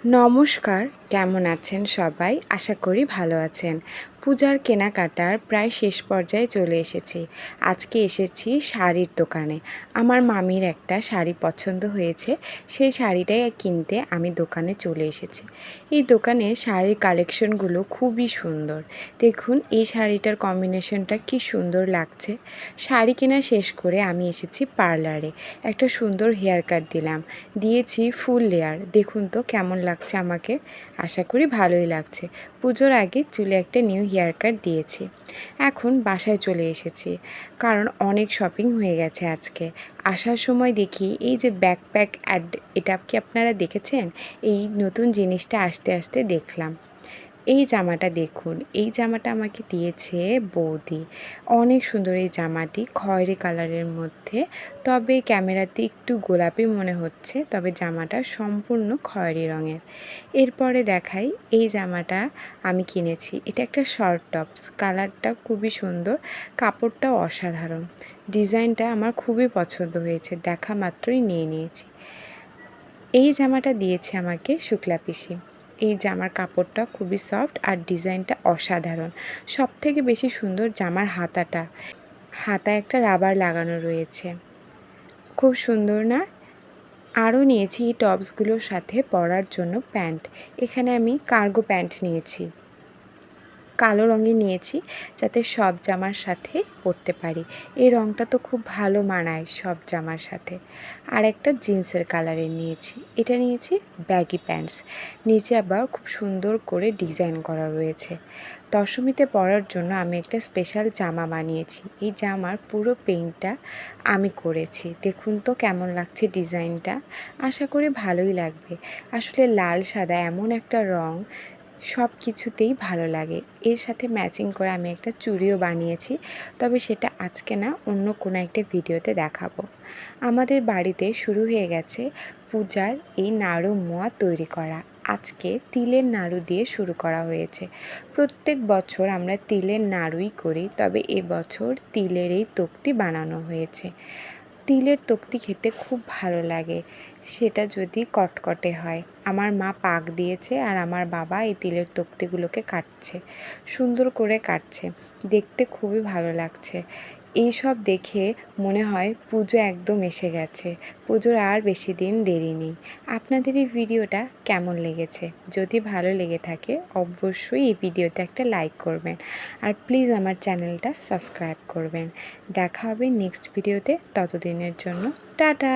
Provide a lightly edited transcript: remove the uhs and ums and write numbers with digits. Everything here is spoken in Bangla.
নমস্কার, কেমন আছেন সবাই? আশা করি ভালো আছেন। পূজার কেনাকাটার প্রায় শেষ পর্যায়ে চলে এসেছি। আজকে এসেছি শাড়ির দোকানে। আমার মামির একটা শাড়ি পছন্দ হয়েছে, সেই শাড়িটাই কিনতে আমি দোকানে চলে এসেছি। এই দোকানে শাড়ির কালেকশনগুলো খুবই সুন্দর। দেখুন এই শাড়িটার কম্বিনেশনটা কি সুন্দর লাগছে। শাড়ি কেনা শেষ করে আমি এসেছি পার্লারে। একটা সুন্দর হেয়ার কাট দিয়েছি ফুল লেয়ার। দেখুন তো কেমন লাগছে আমাকে। আশা করি ভালোই লাগছে। পুজোর আগে চুলে একটা নিউ হেয়ার কাট দিয়েছি। এখন বাসায় চলে এসেছি, কারণ অনেক শপিং হয়ে গেছে আজকে। আসার সময় দেখি এই যে ব্যাকপ্যাক অ্যাড, এটা কি আপনারা দেখেছেন? এই নতুন জিনিসটা আসতে আসতে দেখলাম। এই জামাটা দেখুন, এই জামাটা আমাকে দিয়েছে বৌদি। অনেক সুন্দর এই জামাটি, খয়েরি কালারের মধ্যে, তবে ক্যামেরাতে একটু গোলাপি মনে হচ্ছে, তবে জামাটা সম্পূর্ণ খয়েরি রঙের। এরপরে দেখাই এই জামাটা আমি কিনেছি। এটা একটা শর্ট টপস, কালারটা খুবই সুন্দর, কাপড়টাও অসাধারণ, ডিজাইনটা আমার খুবই পছন্দ হয়েছে, দেখা মাত্রই নিয়ে নিয়েছি। এই জামাটা দিয়েছে আমাকে শুক্লা পিসি। এই জামার কাপড়টা খুবই সফট আর ডিজাইনটা অসাধারণ। সবথেকে বেশি সুন্দর জামার হাতাটা, হাতায় একটা রাবার লাগানো রয়েছে, খুব সুন্দর না? আরও নিয়েছি এই টপসগুলোর সাথে পরার জন্য প্যান্ট। এখানে আমি কার্গো প্যান্ট নিয়েছি, কালো রঙের নিয়েছি, যাতে সব জামার সাথে পরতে পারি। এই রঙটা তো খুব ভালো মানায় সব জামার সাথে। আর একটা জিন্সের কালারের নিয়েছি। এটা নিয়েছি ব্যাগি প্যান্টস, নিচে আবার খুব সুন্দর করে ডিজাইন করা রয়েছে। দশমীতে পরার জন্য আমি একটা স্পেশাল জামা বানিয়েছি। এই জামার পুরো পেইন্টটা আমি করেছি। দেখুন তো কেমন লাগছে ডিজাইনটা। আশা করি ভালোই লাগবে। আসলে লাল সাদা এমন একটা রঙ, সব কিছুতেই ভালো লাগে। এর সাথে ম্যাচিং করে আমি একটা চুড়িও বানিয়েছি, তবে সেটা আজকে না, অন্য কোনো একটা ভিডিওতে দেখাবো। আমাদের বাড়িতে শুরু হয়ে গেছে পূজার এই নাড়ু মোয়া তৈরি করা। আজকে তিলের নাড়ু দিয়ে শুরু করা হয়েছে। প্রত্যেক বছর আমরা তিলের নাড়ুই করি, তবে এবছর তিলের এই তক্তি বানানো হয়েছে। তিলের তক্তি খেতে খুব ভালো লাগে, সেটা যদি কটকটে হয়। আমার মা পাক দিয়েছে আর আমার বাবা এই তিলের তক্তিগুলোকে কাটছে, সুন্দর করে কাটছে, দেখতে খুবই ভালো লাগছে। এইসব দেখে মনে হয় পুজো একদম এসে গেছে। পুজোর আর বেশি দিন দেরি নেই। আপনাদের এই ভিডিওটা কেমন লেগেছে? যদি ভালো লেগে থাকে অবশ্যই এই ভিডিওতে একটা লাইক করবেন, আর প্লিজ আমার চ্যানেলটা সাবস্ক্রাইব করবেন। দেখা হবে নেক্সট ভিডিওতে, ততদিনের জন্য টাটা।